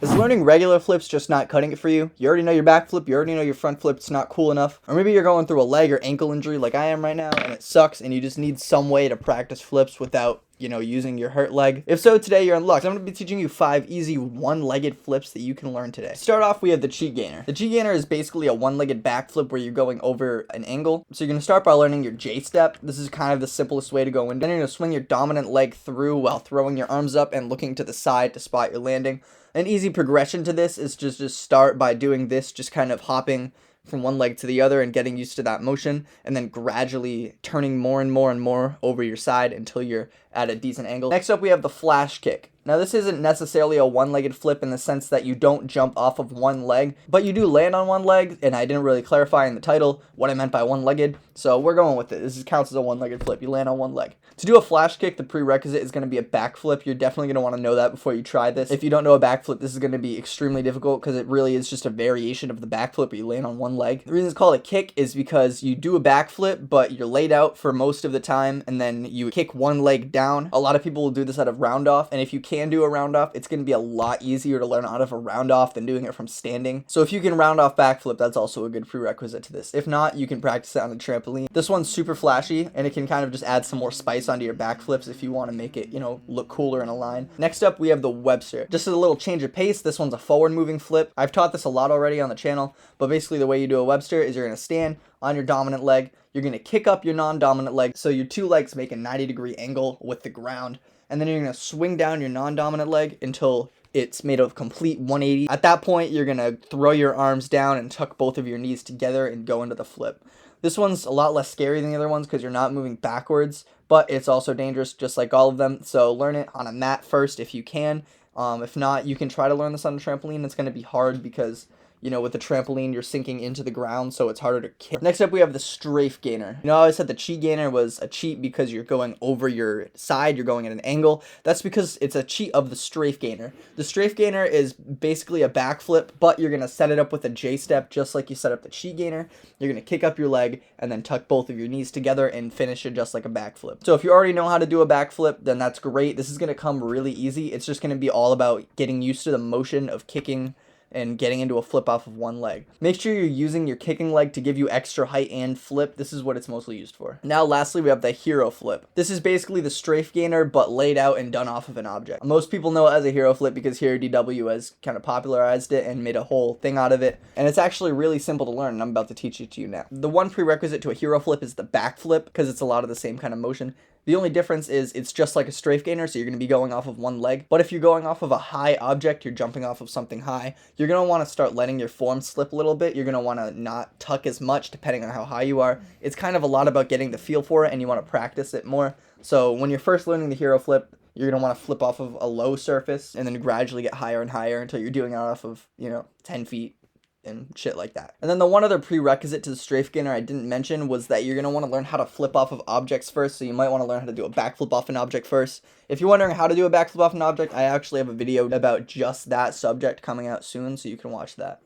Is learning regular flips just not cutting it for you? You already know your back flip, you already know your front flip, it's not cool enough. Or maybe you're going through a leg or ankle injury like I am right now and it sucks and you just need some way to practice flips without, using your hurt leg. If so, today you're in luck. I'm going to be teaching you 5 easy one-legged flips that you can learn today. To start off, we have the cheat gainer. The cheat gainer is basically a one-legged back flip where you're going over an angle. So you're going to start by learning your J step. This is kind of the simplest way to go in. Then you're going to swing your dominant leg through while throwing your arms up and looking to the side to spot your landing. An easy progression to this is just start by doing this, just kind of hopping from one leg to the other and getting used to that motion, and then gradually turning more and more and more over your side until you're at a decent angle. Next up, we have the flash kick. Now, this isn't necessarily a one-legged flip in the sense that you don't jump off of one leg, but you do land on one leg, and I didn't really clarify in the title what I meant by one-legged, so we're going with it. This counts as a one-legged flip. You land on one leg. To do a flash kick, the prerequisite is going to be a back flip. You're definitely going to want to know that before you try this. If you don't know a back flip, this is going to be extremely difficult because it really is just a variation of the back flip where you land on one leg. The reason it's called a kick is because you do a back flip, but you're laid out for most of the time, and then you kick one leg down. A lot of people will do this out of round off, and if you can do a round off, it's going to be a lot easier to learn out of a round off than doing it from standing. So if you can round off back flip, that's also a good prerequisite to this. If not, you can practice it on the trampoline. This one's super flashy, and it can kind of just add some more spice onto your back flips if you want to make it, look cooler in a line. Next up, we have the Webster. Just as a little change of pace, this one's a forward moving flip. I've taught this a lot already on the channel, but basically the way you do a Webster is you're going to stand on your dominant leg. You're going to kick up your non-dominant leg, so your two legs make a 90-degree angle with the ground. And then you're going to swing down your non-dominant leg until it's made a complete 180. At that point, you're going to throw your arms down and tuck both of your knees together and go into the flip. This one's a lot less scary than the other ones because you're not moving backwards, but it's also dangerous just like all of them. So learn it on a mat first if you can. If not, you can try to learn this on a trampoline. It's going to be hard because with the trampoline, you're sinking into the ground, so it's harder to kick. Next up, we have the strafe gainer. I always said the cheat gainer was a cheat because you're going over your side, you're going at an angle. That's because it's a cheat of the strafe gainer. The strafe gainer is basically a backflip, but you're going to set it up with a J step, just like you set up the cheat gainer. You're going to kick up your leg and then tuck both of your knees together and finish it just like a backflip. So if you already know how to do a backflip, then that's great. This is going to come really easy. It's just going to be all about getting used to the motion of kicking and getting into a flip off of one leg. Make sure you're using your kicking leg to give you extra height and flip. This is what it's mostly used for. Now lastly, we have the hero flip. This is basically the strafe gainer but laid out and done off of an object. Most people know it as a hero flip because Hero DW has kind of popularized it and made a whole thing out of it, and it's actually really simple to learn, and I'm about to teach it to you now. The one prerequisite to a hero flip is the back flip because it's a lot of the same kind of motion. The only difference is it's just like a strafe gainer, so you're going to be going off of one leg. But if you're going off of a high object, you're jumping off of something high, you're going to want to start letting your form slip a little bit. You're going to want to not tuck as much depending on how high you are. It's kind of a lot about getting the feel for it, and you want to practice it more. So when you're first learning the hero flip, you're going to want to flip off of a low surface and then gradually get higher and higher until you're doing it off of, 10 feet. And shit like that. And then the one other prerequisite to the strafe gainer I didn't mention was that you're going to want to learn how to flip off of objects first, so you might want to learn how to do a backflip off an object first. If you're wondering how to do a backflip off an object, I actually have a video about just that subject coming out soon, so you can watch that.